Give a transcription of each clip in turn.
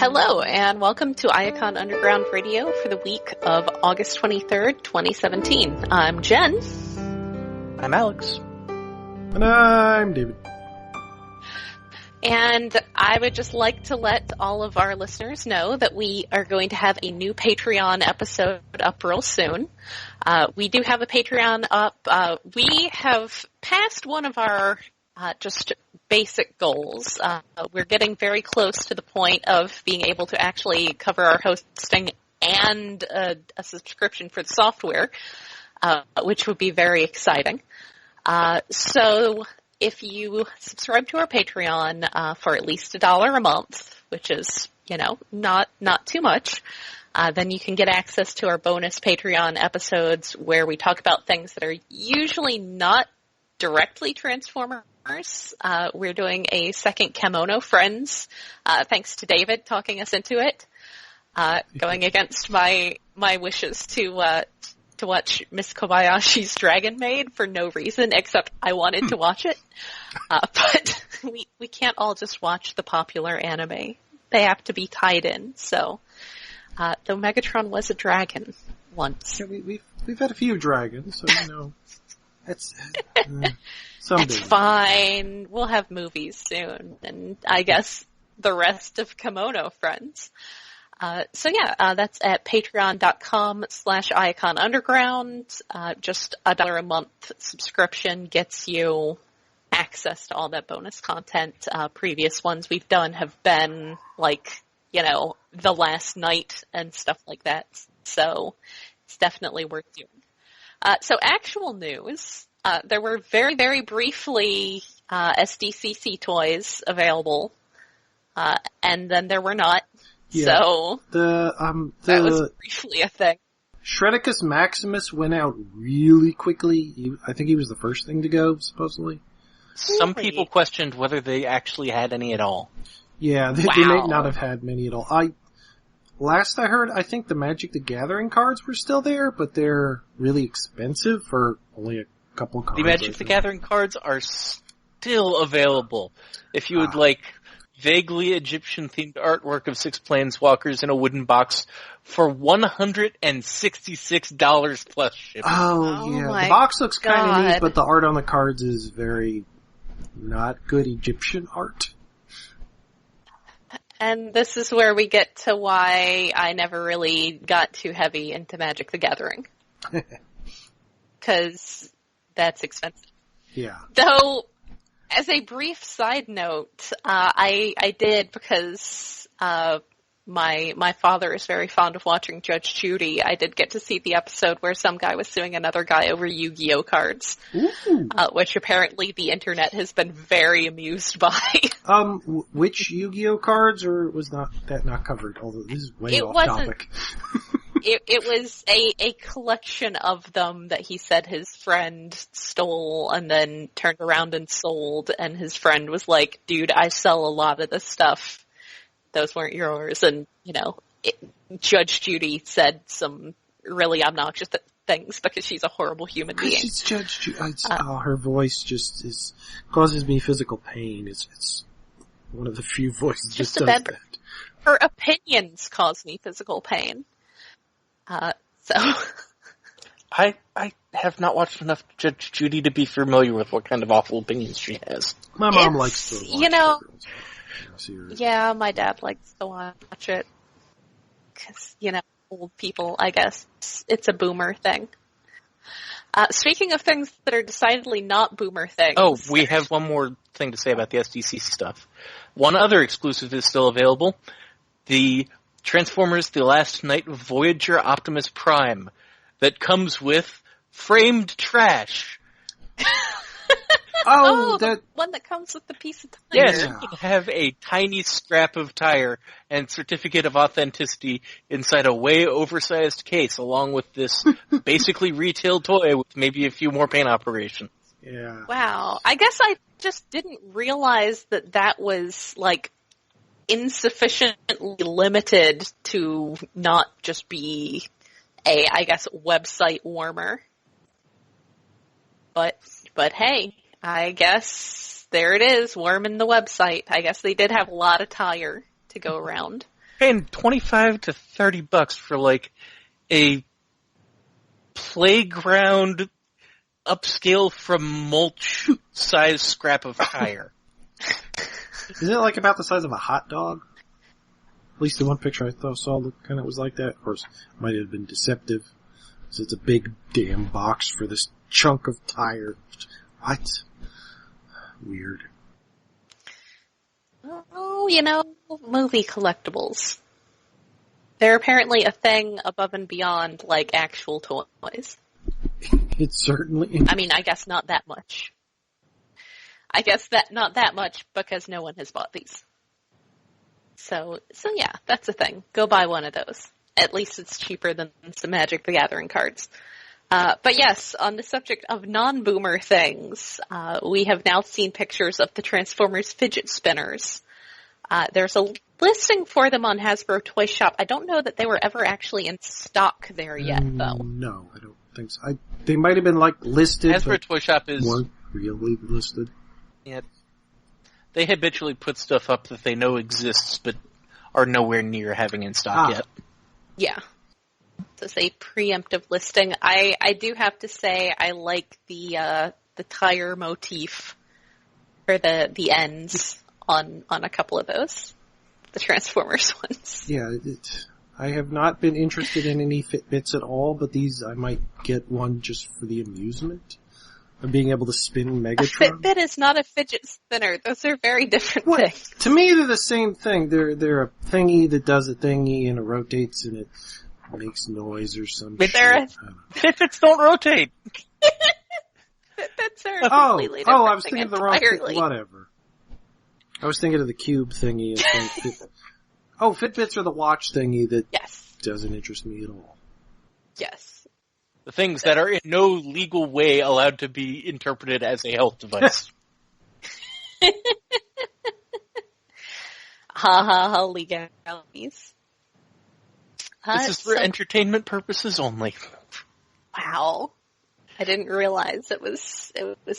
Hello, and welcome to Iacon Underground Radio for the week of August 23rd, 2017. I'm Jen. I'm Alex. And I'm David. And I would just like to let all of our listeners know that we are going to have a new Patreon episode up real soon. We do have a Patreon up. We have passed one of our just basic goals. We're getting very close to the point of being able to actually cover our hosting and a subscription for the software, which would be very exciting. So if you subscribe to our Patreon for at least $1 a month, which is, not too much, then you can get access to our bonus Patreon episodes where we talk about things that are usually not directly Transformers. We're doing a second Kimono Friends, thanks to David talking us into it, going against my wishes to watch Miss Kobayashi's Dragon Maid for no reason except I wanted to watch it. But we can't all just watch the popular anime. They have to be tied in. So, though Megatron was a dragon once. Yeah, we've had a few dragons, so it's someday. It's fine. We'll have movies soon, and I guess the rest of Kimono Friends. That's at patreon.com/Iacon Underground. Just $1 a month subscription gets you access to all that bonus content. Previous ones we've done have been The Last Night and stuff like that. So it's definitely worth doing. So actual news, there were very, very briefly SDCC toys available, and then there were not. Yeah. So that was briefly a thing. Shredicus Maximus went out really quickly. I think he was the first thing to go, supposedly. Some people questioned whether they actually had any at all. Yeah, they may not have had many at all. Last I heard, I think the Magic the Gathering cards were still there, but they're really expensive for only a couple cards. The Magic the Gathering cards are still available. If you would like vaguely Egyptian-themed artwork of 6 planeswalkers in a wooden box for $166 plus shipping. Oh yeah. The box looks kind of neat, but the art on the cards is very not good Egyptian art. And this is where we get to why I never really got too heavy into Magic the Gathering. Because that's expensive. Yeah. Though, as a brief side note, I did because my father is very fond of watching Judge Judy. I did get to see the episode where some guy was suing another guy over Yu-Gi-Oh cards, which apparently the internet has been very amused by. Which Yu-Gi-Oh cards, or was that not covered? Although this is way off topic. It was a collection of them that he said his friend stole and then turned around and sold, and his friend was like, dude, I sell a lot of this stuff. Those weren't yours. And, Judge Judy said some really obnoxious things because she's a horrible human being. She's Judge Judy. Her voice just causes me physical pain. It's one of the few voices just does that. Her opinions cause me physical pain. I have not watched enough Judge Judy to be familiar with what kind of awful opinions she has. My mom likes to watch Yeah, my dad likes to watch it. Because, old people, I guess. It's a boomer thing. Speaking of things that are decidedly not boomer things. Oh, we have one more thing to say about the SDC stuff. One other exclusive is still available. The Transformers The Last Night Voyager Optimus Prime that comes with framed trash. The one that comes with the piece of tire. Yes, you can have a tiny scrap of tire and certificate of authenticity inside a way oversized case, along with this basically retail toy with maybe a few more paint operations. Yeah. Wow. I guess I just didn't realize that was, insufficiently limited to not just be a, website warmer. But hey, I guess there it is, warming the website. I guess they did have a lot of tire to go around. paying $25 to $30 for like a playground upscale from mulch size scrap of tire. Isn't it like about the size of a hot dog? At least the one picture I saw kind of was like that. Of course, it might have been deceptive. So it's a big damn box for this chunk of tire. What? Weird. Oh, movie collectibles. They're apparently a thing above and beyond, like, actual toys. It's certainly... I mean, I guess not that much. Not that much because no one has bought these. So yeah, that's a thing. Go buy one of those. At least it's cheaper than some Magic the Gathering cards. But yes, on the subject of non-boomer things, we have now seen pictures of the Transformers fidget spinners. There's a listing for them on Hasbro Toy Shop. I don't know that they were ever actually in stock there yet, though. No, I don't think so. They might have been, listed, Hasbro Toy Shop weren't really listed. Yeah. They habitually put stuff up that they know exists, but are nowhere near having in stock yet. Yeah. So it's a preemptive listing. I do have to say I like the tire motif for the ends on a couple of those, the Transformers ones. Yeah, I have not been interested in any Fitbits at all, but these I might get one just for the amusement of being able to spin Megatron. A Fitbit is not a fidget spinner. Those are very different things. To me, they're the same thing. They're a thingy that does a thingy and it rotates and it makes noise or some shit. Fitbits don't rotate. Fitbits are completely different. I was thinking of the wrong thing. Whatever. I was thinking of the cube thingy. Fitbits are the watch thingy that doesn't interest me at all. Yes. The things that are in no legal way allowed to be interpreted as a health device. Legalities. This is for entertainment purposes only. Wow. I didn't realize it was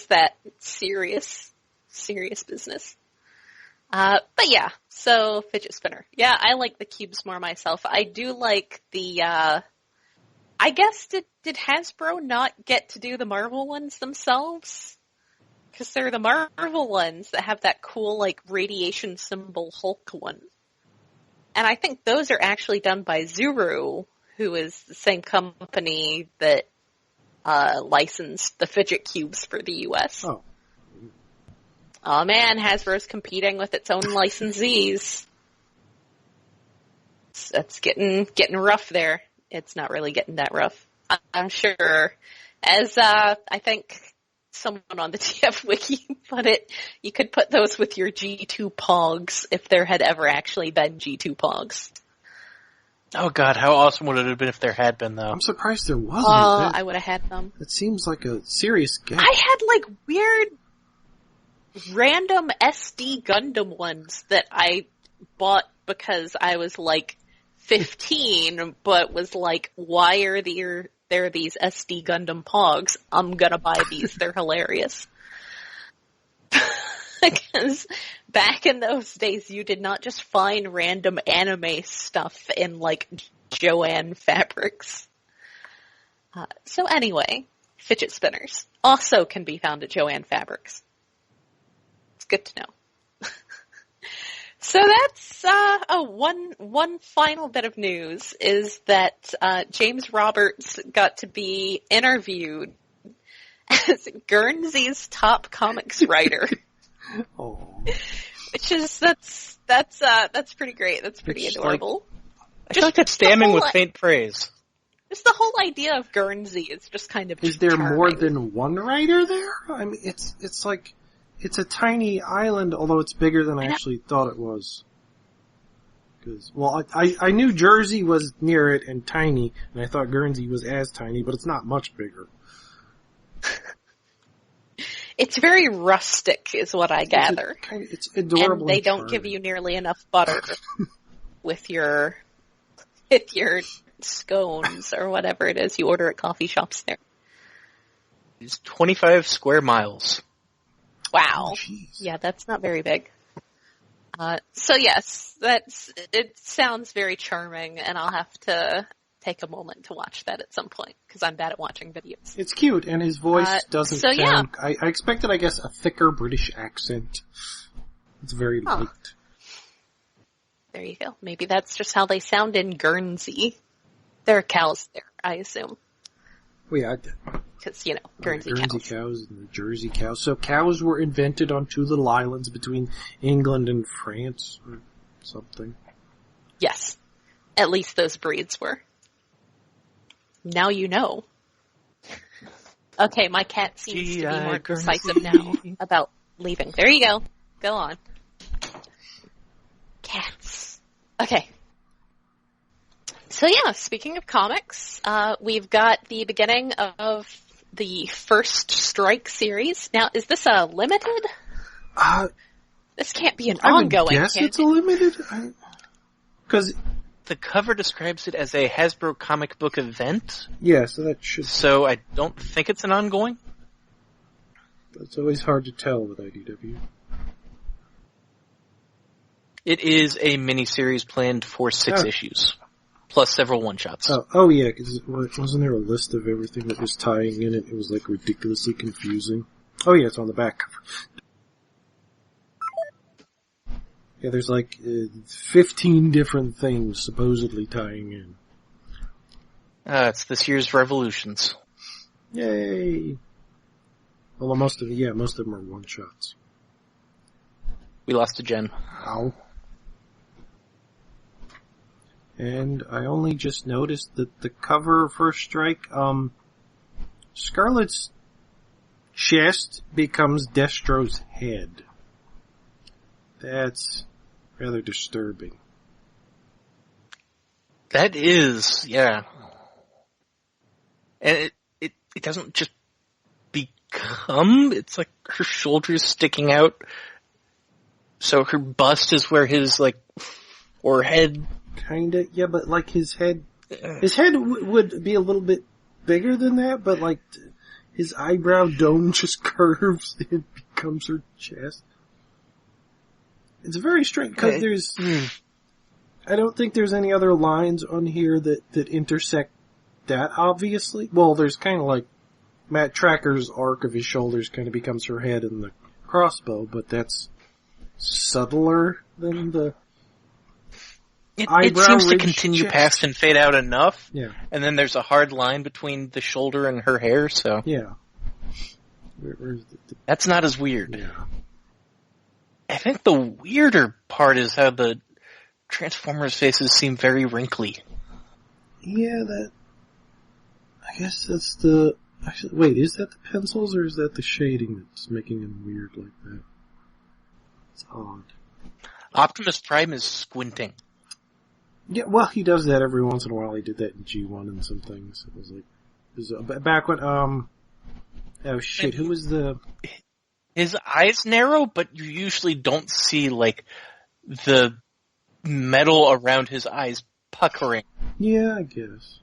that serious business. But yeah, so fidget spinner. Yeah, I like the cubes more myself. I do like the, I guess did Hasbro not get to do the Marvel ones themselves? Because they're the Marvel ones that have that cool, radiation symbol Hulk one. And I think those are actually done by Zuru, who is the same company that licensed the fidget cubes for the U.S. Oh man, Hasbro's competing with its own licensees. It's getting rough there. It's not really getting that rough, I'm sure. As I think someone on the TF Wiki put it, you could put those with your G2 Pogs if there had ever actually been G2 Pogs. Oh god, how awesome would it have been if there had been, though? I'm surprised there wasn't. I would have had them. It seems like a serious gap. I had weird random SD Gundam ones that I bought because I was 15, but was why are there these SD Gundam Pogs? I'm gonna buy these. They're hilarious. Because back in those days, you did not just find random anime stuff in Joanne fabrics. So anyway, fidget spinners also can be found at Joanne Fabrics. It's good to know. So that's one final bit of news is that James Roberts got to be interviewed as Guernsey's top comics writer. Which is that's pretty great. That's pretty adorable. I feel like it's damning with faint praise. Just the whole idea of Guernsey is just kind of Is there charming. more than one writer there? I mean, it's a tiny island, although it's bigger than I actually thought it was. I knew Jersey was near it and tiny, and I thought Guernsey was as tiny, but it's not much bigger. It's very rustic, is what I gather. It's adorable. And they don't give you nearly enough butter with your scones or whatever it is you order at coffee shops there. It's 25 square miles. Wow. Oh, yeah, that's not very big. So yes, it sounds very charming, and I'll have to take a moment to watch that at some point, because I'm bad at watching videos. It's cute, and his voice doesn't sound... Yeah. I expected, I guess, a thicker British accent. It's very light. There you go. Maybe that's just how they sound in Guernsey. There are cows there, I assume. Well, yeah. Because, Guernsey cows and the Jersey cows. So cows were invented on two little islands between England and France, or something. Yes. At least those breeds were. Now you know. Okay, my cat seems to be more decisive now about leaving. There you go. Go on. Cats. Okay. So yeah, speaking of comics, we've got the beginning of the First Strike series. Now, is this a limited? This can't be an ongoing. I guess it's a limited. Because the cover describes it as a Hasbro comic book event. Yeah, so that should... So I don't think it's an ongoing. It's always hard to tell with IDW. It is a miniseries planned for 6 issues, plus several one-shots. Oh yeah, because wasn't there a list of everything that was tying in it? It was like ridiculously confusing. Oh yeah, it's on the back cover. Yeah, there's like 15 different things supposedly tying in. It's this year's Revolutions. Yay! Well, most of them are one-shots. We lost to Jen. Ow. And I only just noticed that the cover of First Strike, Scarlet's chest becomes Destro's head. That's rather disturbing. That is, yeah. And it doesn't just become, it's like her shoulders sticking out. So her bust is where his, forehead... Kinda, yeah, but his head would be a little bit bigger than that, but his eyebrow dome just curves and becomes her chest. It's very strange, because I don't think there's any other lines on here that intersect that, obviously. Well, there's kind of Matt Tracker's arc of his shoulders kind of becomes her head in the crossbow, but that's subtler than the It seems to continue chest. past and fade out enough. Yeah. And then there's a hard line between the shoulder and her hair, so... Yeah. That's not as weird. Yeah. I think the weirder part is how the Transformers' faces seem very wrinkly. Yeah, I guess that's the... Actually, wait, is that the pencils or is that the shading that's making them weird like that? It's odd. Optimus Prime is squinting. Yeah, well, he does that every once in a while. He did that in G1 and some things. It was back when, oh shit, who was the... His eyes narrow, but you usually don't see, the metal around his eyes puckering. Yeah, I guess.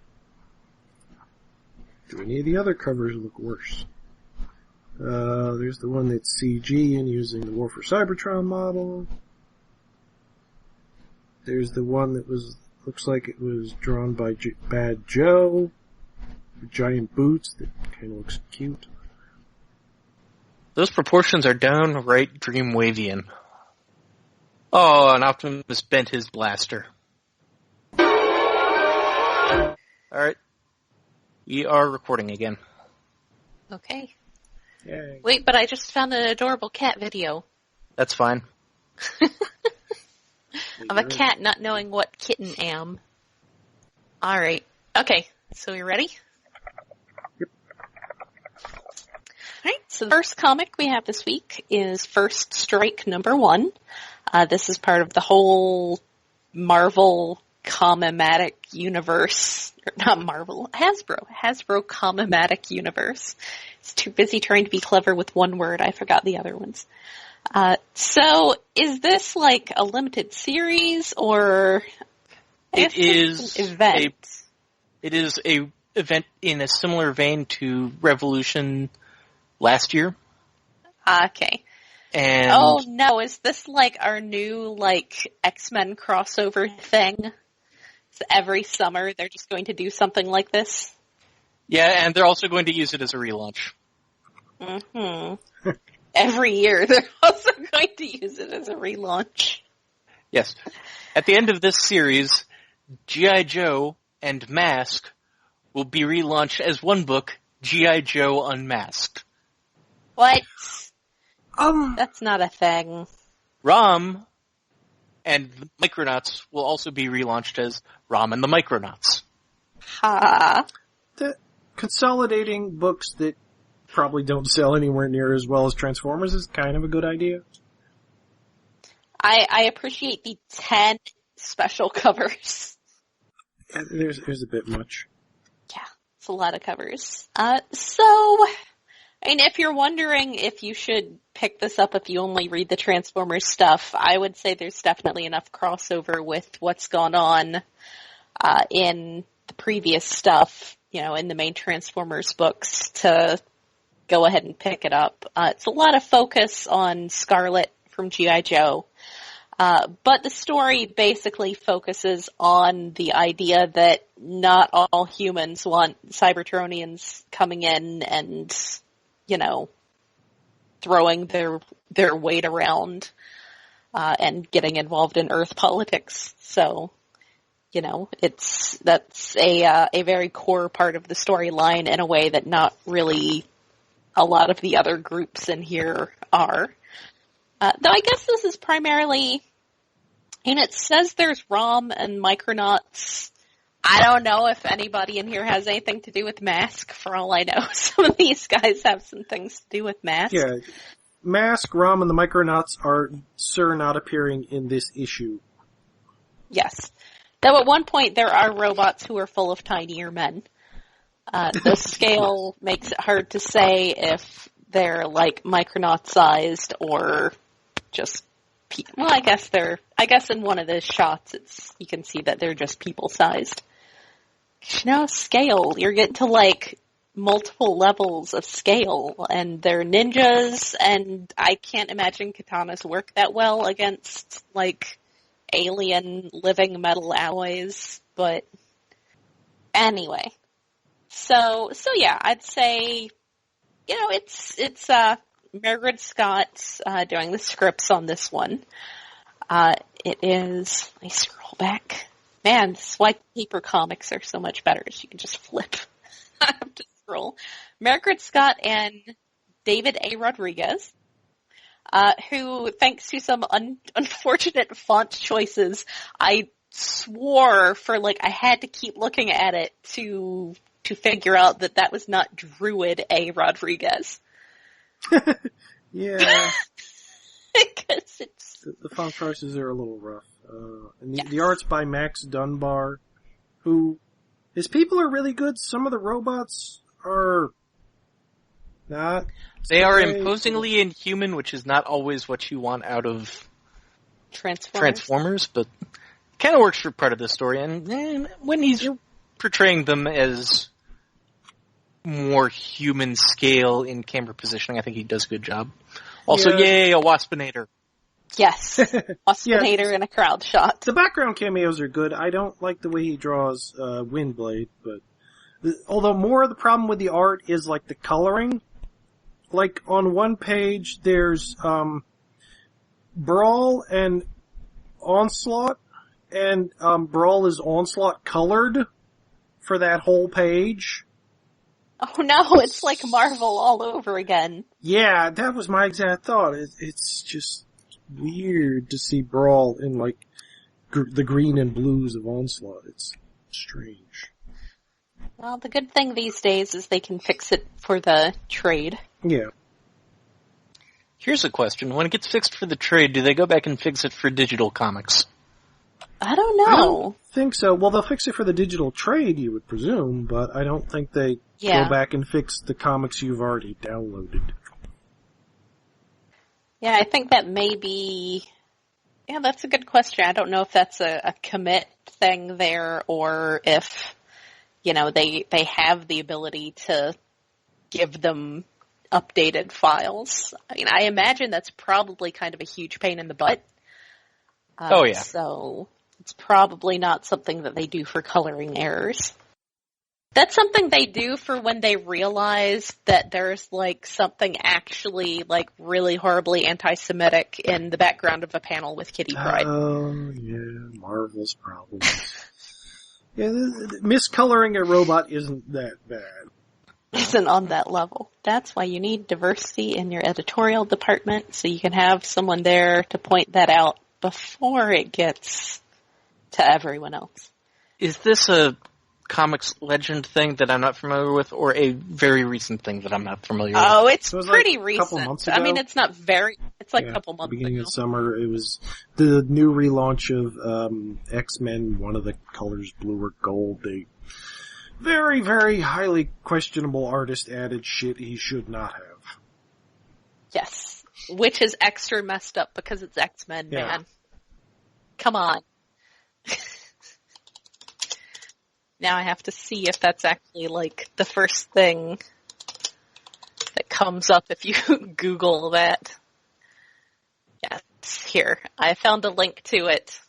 Do any of the other covers look worse? There's the one that's CG and using the War for Cybertron model. There's the one that looks like it was drawn by Bad Joe, with giant boots that kind of looks cute. Those proportions are downright Dreamwavian. Oh, and Optimus bent his blaster. Alright. We are recording again. Okay. Yay. Wait, but I just found an adorable cat video. That's fine. Of a cat not knowing what kitten am. Alright. Okay, so we ready? Yep. Alright, so the first comic we have this week is First Strike #1. This is part of the whole Marvel Comimatic universe. Not Marvel, Hasbro Comimatic universe. It's too busy trying to be clever with one word, I forgot the other ones. So, is this a limited series, or... It is an event? It is a event in a similar vein to Revolution last year. Okay. And Oh no, is this like our new like X-Men crossover thing? So every summer they're just going to do something like this? yeah, and they're also going to use it as a relaunch. Mm-hmm. Every year they're also going to use it as a relaunch. Yes. At the end of this series, G.I. Joe and Mask will be relaunched as one book, G.I. Joe Unmasked. What? That's not a thing. Rom and the Micronauts will also be relaunched as Rom and the Micronauts. Ha. Consolidating books that probably don't sell anywhere near as well as Transformers is kind of a good idea. I appreciate the 10 special covers. There's a bit much. Yeah, it's a lot of covers. So, I mean, if you're wondering if you should pick this up if you only read the Transformers stuff, I would say there's definitely enough crossover with what's gone on in the previous stuff, you know, in the main Transformers books to go ahead and pick it up. It's a lot of focus on Scarlet from G.I. Joe. But the story basically focuses on the idea that not all humans want Cybertronians coming in and, you know, throwing their weight around, and getting involved in Earth politics. So, you know, that's a very core part of the storyline in a way that not really a lot of the other groups in here are. Though I guess this is primarily, and it says there's ROM and Micronauts. I don't know if anybody in here has anything to do with Mask. For all I know, some of these guys have some things to do with Mask. Yeah, Mask, ROM, and the Micronauts are, sir, not appearing in this issue. Yes. Though at one point there are robots who are full of tinier men. The scale makes it hard to say if they're like Micronaut sized or just well, I guess in one of the shots you can see that they're just people sized. You know, scale, you're getting to like multiple levels of scale, and they're ninjas, and I can't imagine katanas work that well against like alien living metal alloys, but anyway. So yeah, I'd say, you know, it's Margaret Scott doing the scripts on this one. It is, let me scroll back. Man, this is why paper comics are so much better, is you can just flip. I have to scroll. Margaret Scott and David A. Rodriguez, who, thanks to some unfortunate font choices, I swore for like, I had to keep looking at it to figure out that was not Druid A. Rodriguez. Yeah. Because it's... The font choices are a little rough. And Yes. the art's by Max Dunbar, who, his people are really good. Some of the robots are not. They are imposingly inhuman, which is not always what you want out of Transformers, but kind of works for part of the story. And when he's portraying them as more human scale in camera positioning, I think he does a good job. Also, yay, a Waspinator. Yes. Waspinator in a crowd shot. The background cameos are good. I don't like the way he draws Windblade, but although more of the problem with the art is like the coloring. Like on one page there's Brawl and Onslaught, and Brawl is Onslaught colored for that whole page. Oh no, it's like Marvel all over again. Yeah, that was my exact thought. It's just weird to see Brawl in like the green and blues of Onslaught. It's strange. Well, the good thing these days is they can fix it for the trade. Yeah. Here's a question. When it gets fixed for the trade, do they go back and fix it for digital comics? I don't know. I don't think so. Well, they'll fix it for the digital trade, you would presume, but I don't think they go back and fix the comics you've already downloaded. Yeah, I think that may be... Yeah, that's a good question. I don't know if that's a commit thing there, or if, you know, they have the ability to give them updated files. I mean, I imagine that's probably kind of a huge pain in the butt. Oh, yeah. So it's probably not something that they do for coloring errors. That's something they do for when they realize that there's, like, something actually, like, really horribly anti-Semitic in the background of a panel with Kitty Pryde. Oh, yeah, Marvel's problems. Yeah, miscoloring a robot isn't that bad. Isn't on that level. That's why you need diversity in your editorial department, so you can have someone there to point that out before it gets to everyone else. Is this a comics legend thing that I'm not familiar with, or a very recent thing that I'm not familiar with? Oh, it's So it was pretty like a couple recent. months ago? I mean, it's not very, it's like a couple months beginning ago. of summer, it was the new relaunch of X-Men. One of the colors, blue or gold. They very, very highly questionable artist added shit he should not have. Yes. Which is extra messed up because it's X-Men, Yeah. man. Come on. Now I have to see if that's actually, like, the first thing that comes up if you Google that. Yes, here. I found a link to it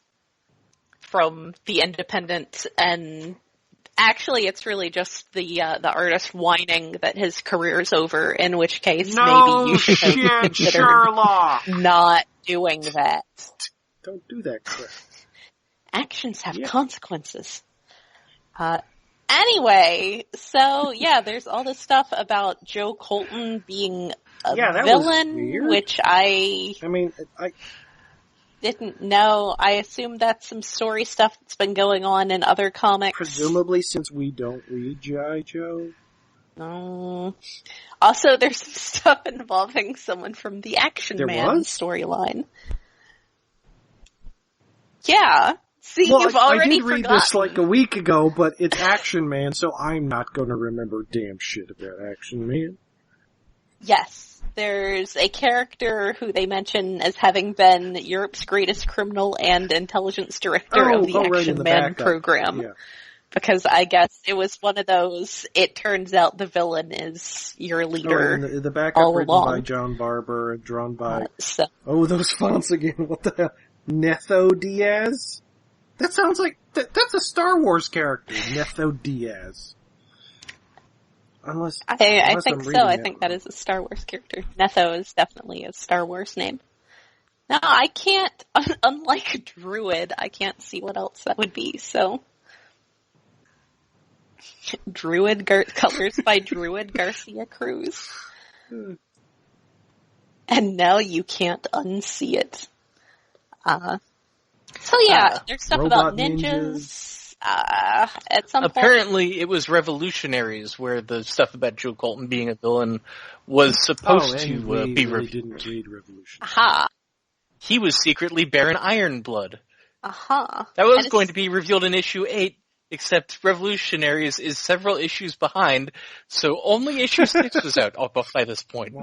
from The Independent, and actually it's really just the artist whining that his career's over, in which case maybe you should consider Sherlock! not doing that. Don't do that crap. Actions have consequences. Anyway, so yeah, there's all this stuff about Joe Colton being a that villain, was weird. which I mean, didn't know. I assume that's some story stuff that's been going on in other comics. presumably since we don't read G.I. Joe. Also, there's some stuff involving someone from the Action There Man was? storyline. Yeah. See, Well, you've I already did read forgotten. this like a week ago, but it's Action Man, so I'm not gonna remember damn shit about Action Man. Yes. There's a character who they mention as having been Europe's greatest criminal and intelligence director of the right, in Action the Man backup. program. Yeah. Because I guess it was one of those, it turns out the villain is your leader. And the backup all written along. by John Barber and drawn by... So, those fonts again, what the hell? Netho Diaz? That sounds like... That's a Star Wars character, Netho Diaz. Unless I I'm think so. reading I that think wrong. that is a Star Wars character. Netho is definitely a Star Wars name. Now, I can't, unlike Druid, I can't see what else that would be, so... Druid colors by Druid Garcia Cruz. And now you can't unsee it. So yeah, there's stuff about robot ninjas. At some point, Apparently, it was Revolutionaries where the stuff about Joe Colton being a villain was supposed to we be really revealed. didn't read Revolution. aha, He was secretly Baron Ironblood. aha. That was And going to be revealed in issue 8, except Revolutionaries is several issues behind, so only issue 6 was out by this point.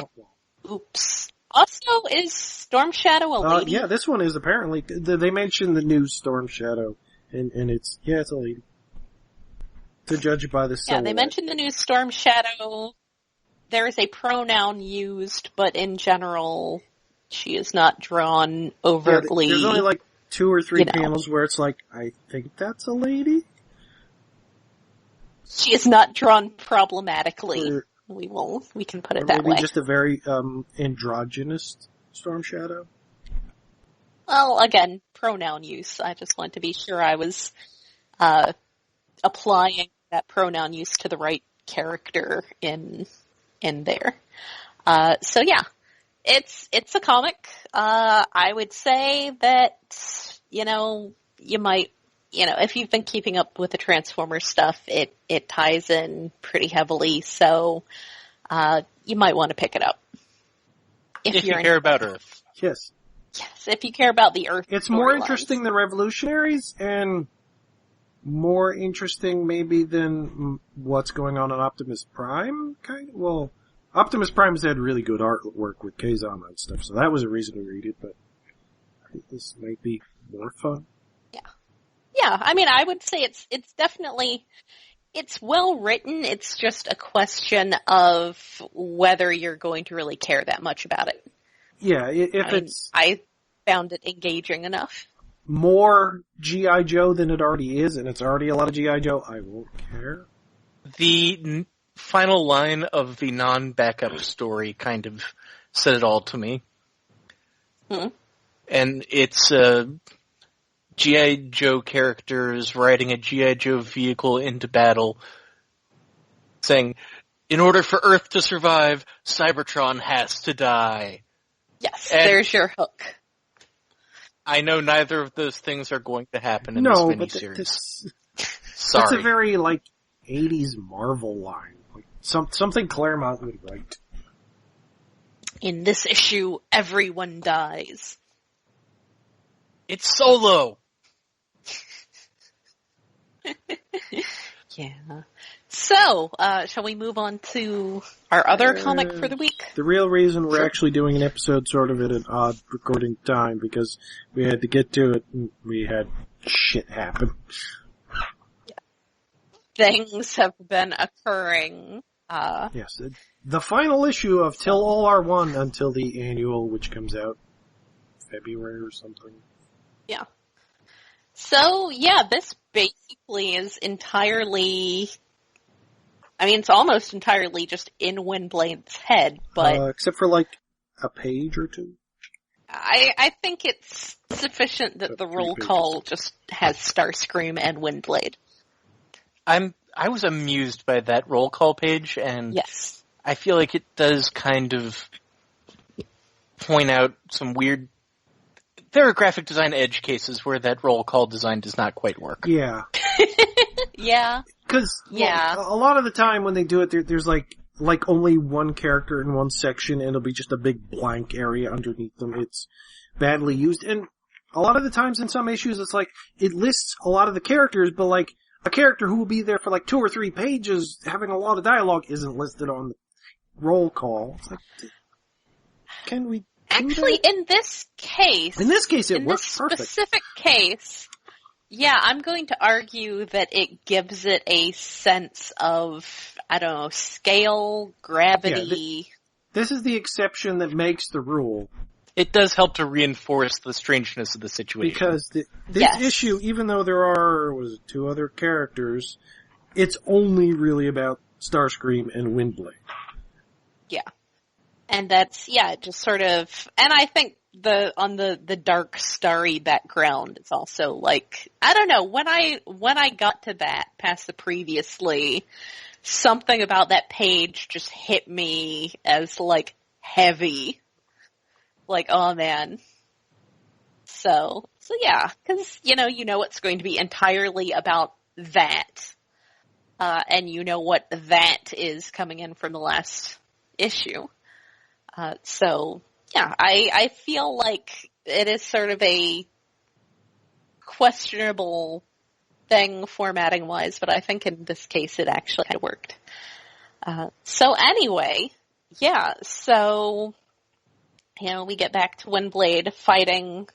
Oops. Also, is Storm Shadow a lady? Yeah, this one is apparently... They mentioned the new Storm Shadow, and it's a lady. To judge by the Yeah, silhouette. they mentioned the new Storm Shadow. There is a pronoun used, but in general, she is not drawn overtly. There's only like 2 or 3 you know. panels where it's like, I think that's a lady? She is not drawn problematically. Or- We can put Or it that maybe way. just a very androgynous Storm Shadow? Well, again, pronoun use. I just want to be sure I was applying that pronoun use to the right character in there. So yeah, it's a comic. I would say that, you might, if you've been keeping up with the Transformers stuff, it ties in pretty heavily, so you might want to pick it up. If you care about Earth. Yes. Yes, if you care about the Earth. It's more storylines. interesting than Revolutionaries, and more interesting maybe than what's going on Optimus Prime, kind of? Well, Optimus Prime's had really good artwork with Kazama and stuff, so that was a reason to read it, but I think this might be more fun. Yeah, I mean, I would say it's definitely, it's well written. It's just a question of whether you're going to really care that much about it. Yeah, if I found it engaging enough. More G.I. Joe than it already is, and it's already a lot of G.I. Joe, I won't care. The final line of the non-backup story kind of said it all to me. Hmm. And it's G.I. Joe characters riding a G.I. Joe vehicle into battle, saying, in order for Earth to survive, Cybertron has to die. Yes, And there's your hook. I know neither of those things are going to happen in this miniseries. Sorry. That's a very, 80s Marvel line. Something Claremont would write. In this issue, everyone dies. It's Solo! Yeah. So, shall we move on to our other comic for the week? The real reason we're actually doing an episode sort of at an odd recording time, because we had to get to it and we had shit happen. Things have been occurring. Yes, the final issue of Till All Are One until the annual, which comes out February or something. Yeah. So, yeah, this basically is entirely... it's almost entirely just in Windblade's head, but... except for, a page or two? I think it's sufficient that the roll call just has Starscream and Windblade. I was amused by that roll call page, and yes. I feel like it does kind of point out some weird... There are graphic design edge cases where that roll call design does not quite work. Yeah. Yeah. Because a lot of the time when they do it, there's only one character in one section, and it'll be just a big blank area underneath them. It's badly used, and a lot of the times in some issues, it's it lists a lot of the characters, but a character who will be there for 2 or 3 pages having a lot of dialogue isn't listed on the roll call. It's can we do actually, that? in this case, it works perfect. In this specific case, yeah, I'm going to argue that it gives it a sense of, scale, gravity. Yeah, this is the exception that makes the rule. It does help to reinforce the strangeness of the situation. Because this issue, even though there are 2 other characters, it's only really about Starscream and Windblade. Yeah. And that's, just sort of, and I think on the dark starry background, it's also when I got to that past the previously, something about that page just hit me as heavy. Oh man. So yeah, cause you know it's going to be entirely about that. And you know what that is coming in from the last issue. So yeah, I feel like it is sort of a questionable thing formatting wise, but I think in this case it actually kind of worked. So anyway, yeah, so we get back to Windblade fighting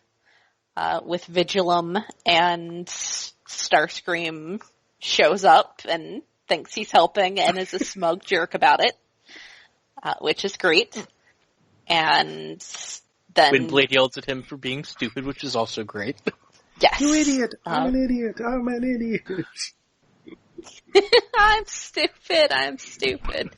with Vigilum, and Starscream shows up and thinks he's helping and is a smug jerk about it, which is great. And then Windblade yells at him for being stupid, which is also great. Yes. You idiot! I'm an idiot! I'm an idiot! I'm stupid.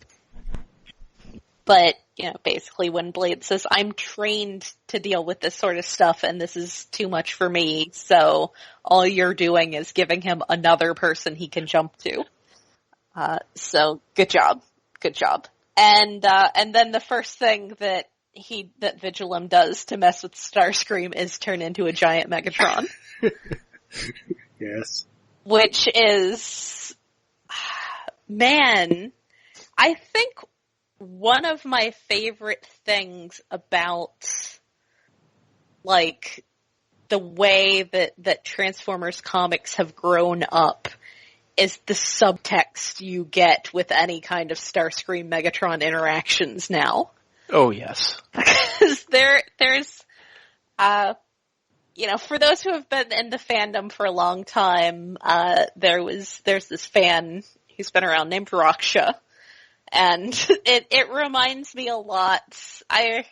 But, basically Windblade says, I'm trained to deal with this sort of stuff and this is too much for me, so all you're doing is giving him another person he can jump to. So, good job. And then the first thing that Vigilum does to mess with Starscream is turn into a giant Megatron. Yes. Which is, man, I think one of my favorite things about, the way that Transformers comics have grown up is the subtext you get with any kind of Starscream Megatron interactions now. Oh, yes. Because there's, for those who have been in the fandom for a long time, there's this fan who's been around named Raksha. And it reminds me a lot. I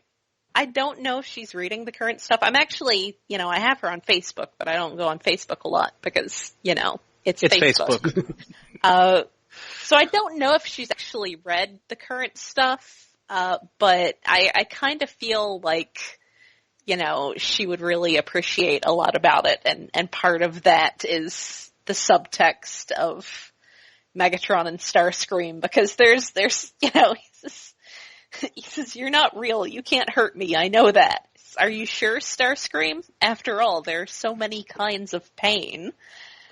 don't know if she's reading the current stuff. I'm actually, I have her on Facebook, but I don't go on Facebook a lot because, it's Facebook. So I don't know if she's actually read the current stuff, but I kind of feel like, she would really appreciate a lot about it. And part of that is the subtext of Megatron and Starscream, because there's he says, "You're not real. You can't hurt me. I know that. Are you sure, Starscream? After all, there are so many kinds of pain."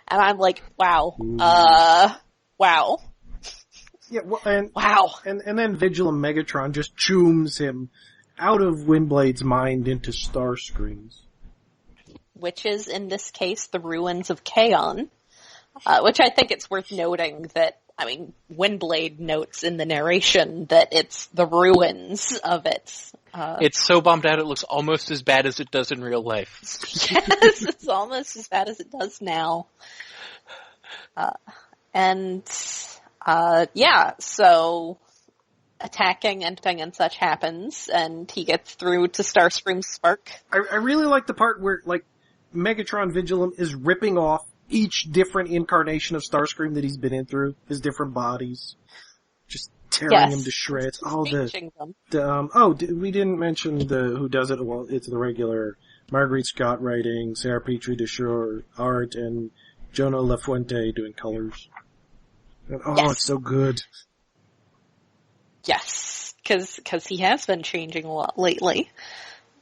And I'm like, wow. Wow. Yeah, well, wow. And then Vigilant Megatron just chooms him out of Windblade's mind into Starscream's. Which is, in this case, the ruins of Kaon. Which I think it's worth noting that, Windblade notes in the narration that it's the ruins of it. It's so bombed out it looks almost as bad as it does in real life. Yes, it's almost as bad as it does now. So attacking and such happens, and he gets through to Starscream's spark. I really like the part where, Megatron Vigilant is ripping off each different incarnation of Starscream that he's been in through, his different bodies. Just tearing him to shreds. We didn't mention who does it. Well, it's the regular Marguerite Scott writing, Sarah Petrie Desure art, and Jonah LaFuente doing colors. And, It's so good. Yes, because he has been changing a lot lately.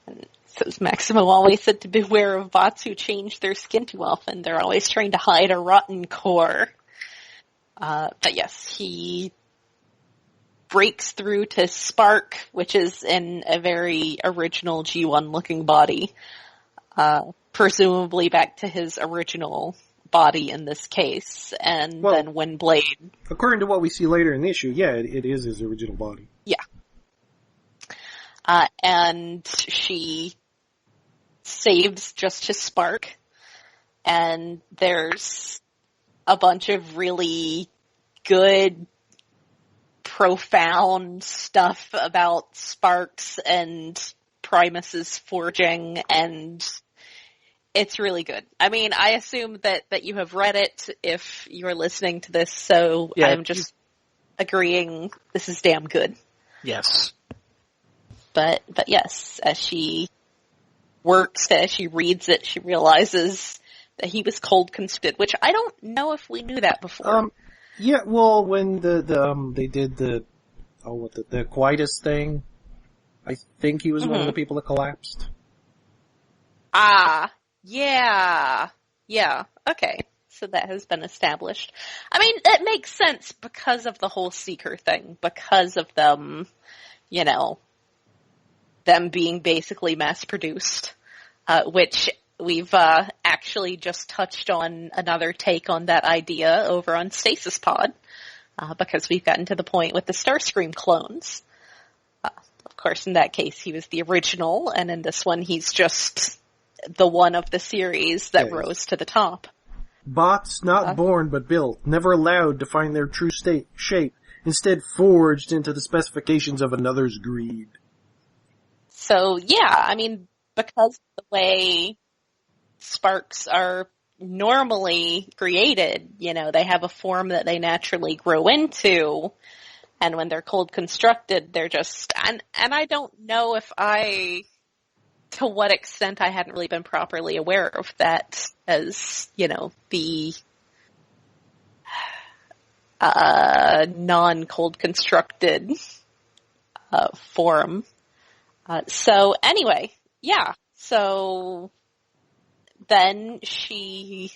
And says Maximo always said to beware of bots who change their skin too often. They're always trying to hide a rotten core. But yes, he breaks through to Spark, which is in a very original G1 looking body. Presumably back to his original body in this case. And then Windblade. According to what we see later in the issue, it is his original body. Yeah. And she saves just his spark, and there's a bunch of really good, profound stuff about sparks and Primus's forging, and it's really good. I assume that you have read it if you're listening to this, so I'm just agreeing this is damn good. Yes. But yes, as she works, as she reads it, she realizes that he was cold conscripted, which I don't know if we knew that before. When they did the Quietus thing, I think he was one of the people that collapsed. Yeah, okay. So that has been established. It makes sense because of the whole Seeker thing, because of them, them being basically mass-produced, which we've actually just touched on another take on that idea over on Stasis Pod, because we've gotten to the point with the Starscream clones. Of course, in that case, he was the original, and in this one, he's just the one of the series that rose to the top. Bots not born but built, never allowed to find their true shape, instead forged into the specifications of another's greed. So, because of the way sparks are normally created, they have a form that they naturally grow into, and when they're cold constructed, they're just, and I don't know to what extent I hadn't really been properly aware of that as, the non-cold constructed form. So anyway, so then she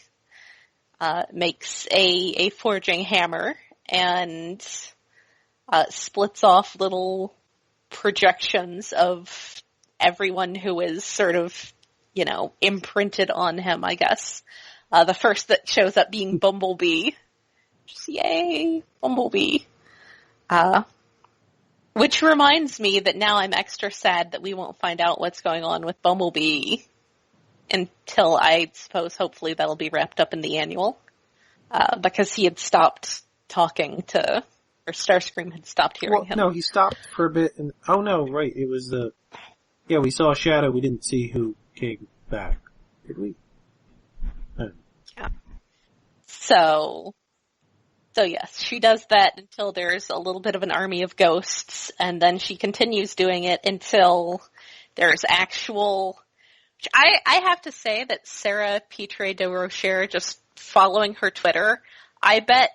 makes a forging hammer and splits off little projections of everyone who is sort of, imprinted on him, I guess. The first that shows up being Bumblebee. Just, yay, Bumblebee. Which reminds me that now I'm extra sad that we won't find out what's going on with Bumblebee until, I suppose, hopefully that'll be wrapped up in the annual. Because he had stopped talking to, or Starscream had stopped hearing him. No, he stopped for a bit, and right, it was we saw a shadow. We didn't see who came back, did we? Yeah. So yes, she does that until there's a little bit of an army of ghosts, and then she continues doing it until there's actual... I have to say that Sarah Pitre de Rocher, just following her Twitter, I bet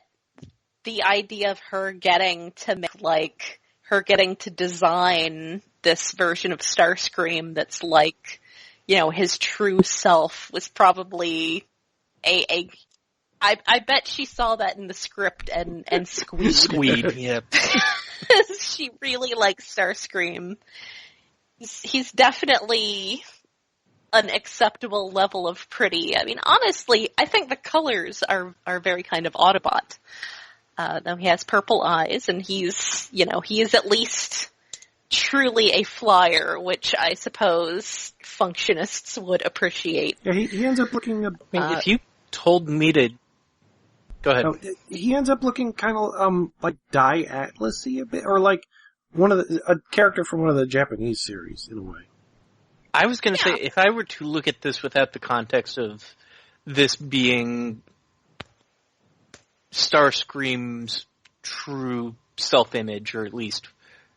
the idea of her getting to design this version of Starscream that's like, his true self was probably I bet she saw that in the script and squeed. Squeed, yep. She really likes Starscream. He's definitely an acceptable level of pretty. I mean, honestly, I think the colors are very kind of Autobot. Though he has purple eyes, and he is at least truly a flyer, which I suppose functionists would appreciate. Yeah, he ends up looking... if you told me to... Go ahead. He ends up looking kind of, like Dai Atlas-y a bit, or like a character from one of the Japanese series, in a way. I was going to say, if I were to look at this without the context of this being Starscream's true self-image, or at least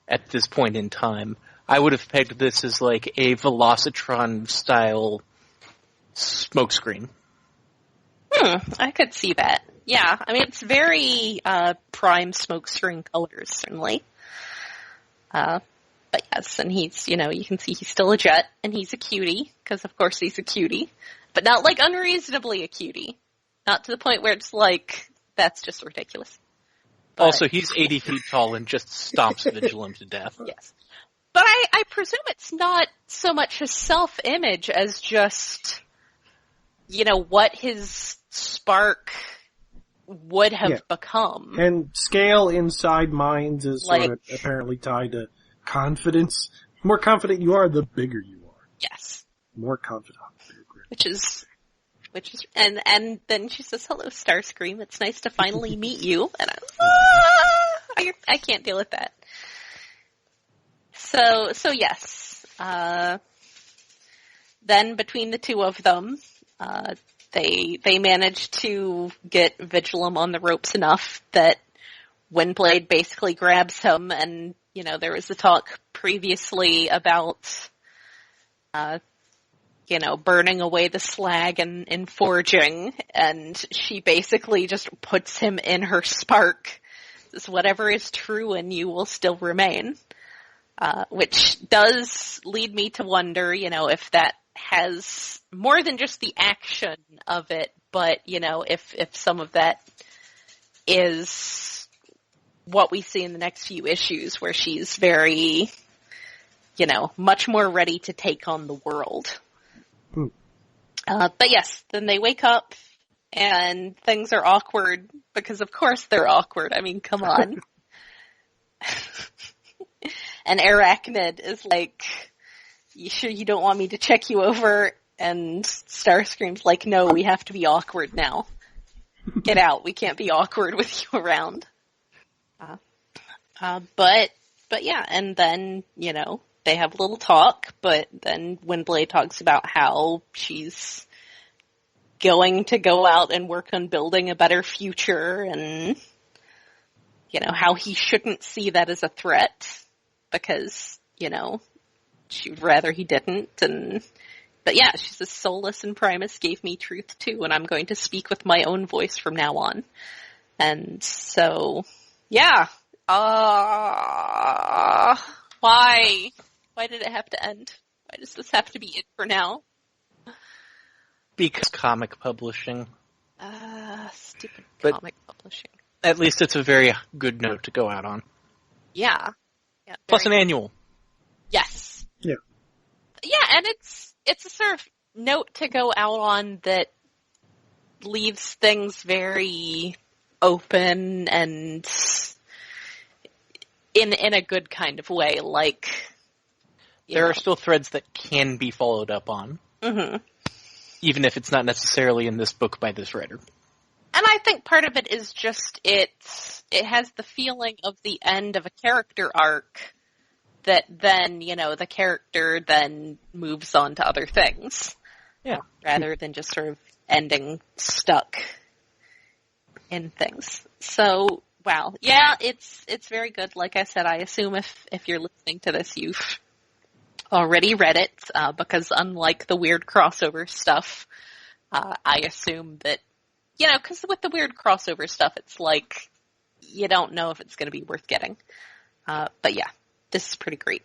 at this point in time, I would have pegged this as like a Velocitron-style smokescreen. I could see that. Yeah, I mean, it's very prime smokescreen colors, certainly. But yes, and he's, you can see he's still a Jet, and he's a cutie, because of course he's a cutie. But not like unreasonably a cutie. Not to the point where it's like, that's just ridiculous. But, also, he's 80 feet tall and just stomps Vigilum to death. Yes. But I presume it's not so much his self-image as just, what his spark would have become. And scale inside minds is sort of apparently tied to confidence. The more confident you are, the bigger you are. Yes. More confident. Which is, and then she says, "Hello, Starscream. It's nice to finally meet you." And I can't deal with that. So yes. Then between the two of them, they managed to get Vigilum on the ropes enough that Windblade basically grabs him, and there was the talk previously about burning away the slag and forging, and she basically just puts him in her spark. Says, whatever is true in you will still remain. Which does lead me to wonder, if that has more than just the action of it, but, if some of that is what we see in the next few issues, where she's very, much more ready to take on the world. But yes, then they wake up and things are awkward because of course they're awkward. I mean, come on. And Arachnid is like, you sure you don't want me to check you over? And Starscream's like, no, we have to be awkward now. Get out. We can't be awkward with you around. But yeah, and then, they have a little talk, but then Windblade talks about how she's going to go out and work on building a better future, and, how he shouldn't see that as a threat, because, she'd rather he didn't, but yeah, she says, Solus and Primus gave me truth too, and I'm going to speak with my own voice from now on. And so, yeah. Why? Why did it have to end? Why does this have to be it for now? Because comic publishing. Stupid comic publishing. At least it's a very good note to go out on. Yeah. Plus an annual. Yes. Yeah. Yeah, and it's a sort of note to go out on that leaves things very open and in a good kind of way, like... There are still threads that can be followed up on. Mm-hmm. Even if it's not necessarily in this book by this writer. And I think part of it is just it has the feeling of the end of a character arc that then, the character then moves on to other things. Yeah. Rather than just sort of ending stuck in things. So, wow. Yeah, it's very good. Like I said, I assume if you're listening to this, you've already read it, because unlike the weird crossover stuff, I assume that, because with the weird crossover stuff, it's like, you don't know if it's going to be worth getting. But yeah, this is pretty great.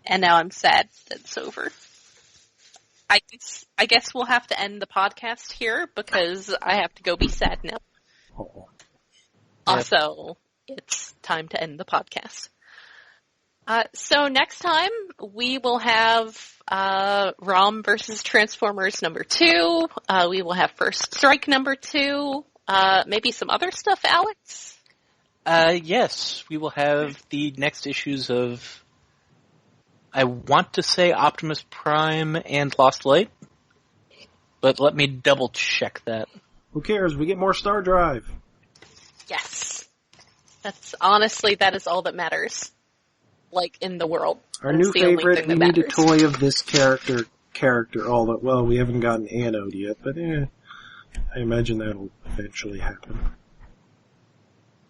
And now I'm sad that it's over. I guess we'll have to end the podcast here because I have to go be sad now. Uh-oh. Also, it's time to end the podcast. So next time we will have ROM versus Transformers number 2. We will have First Strike number 2. Maybe some other stuff, Alex? Yes, we will have the next issues of, I want to say, Optimus Prime and Lost Light, but let me double check that. Who cares? We get more Star Drive. Yes. That is all that matters. Like, in the world. Our new favorite, we need a toy of this character, although, well, we haven't gotten Anode yet, but I imagine that'll eventually happen.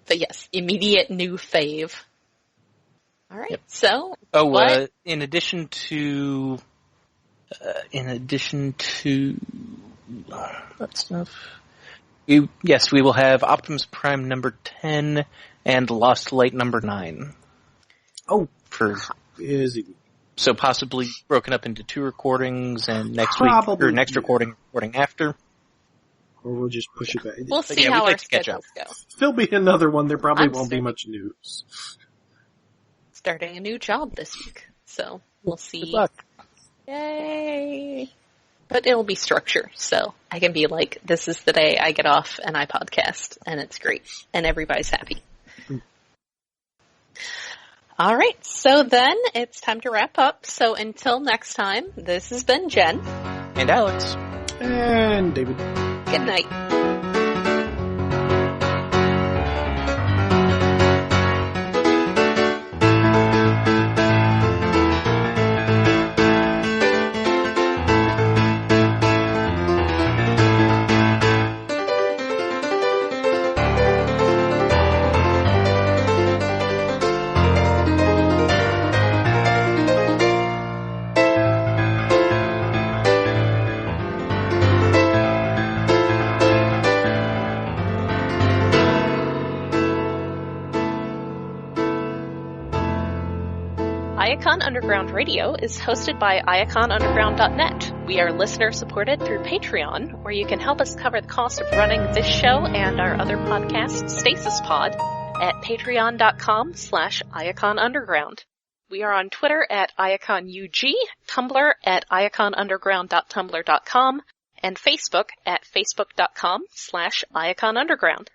But yes, immediate new fave. Alright, yep. So... in addition to that stuff, we will have Optimus Prime number 10 and Lost Light number 9. Oh, busy. So possibly broken up into 2 recordings, and next recording after. Or we'll just push it back. We'll see how our schedules go. There'll be another one. There probably won't be much news. Starting a new job this week, so we'll see. Good luck. Yay! But it'll be structure, so I can be like, this is the day I get off and I podcast, and it's great, and everybody's happy. All right, so then it's time to wrap up. So until next time, this has been Jen. And Alex. And David. Good night. Iacon Underground Radio is hosted by IaconUnderground.net. We are listener-supported through Patreon, where you can help us cover the cost of running this show and our other podcast, Stasis Pod, at patreon.com/IaconUnderground. We are on Twitter at IaconUG, Tumblr at IaconUnderground.tumblr.com, and Facebook at facebook.com/IaconUnderground.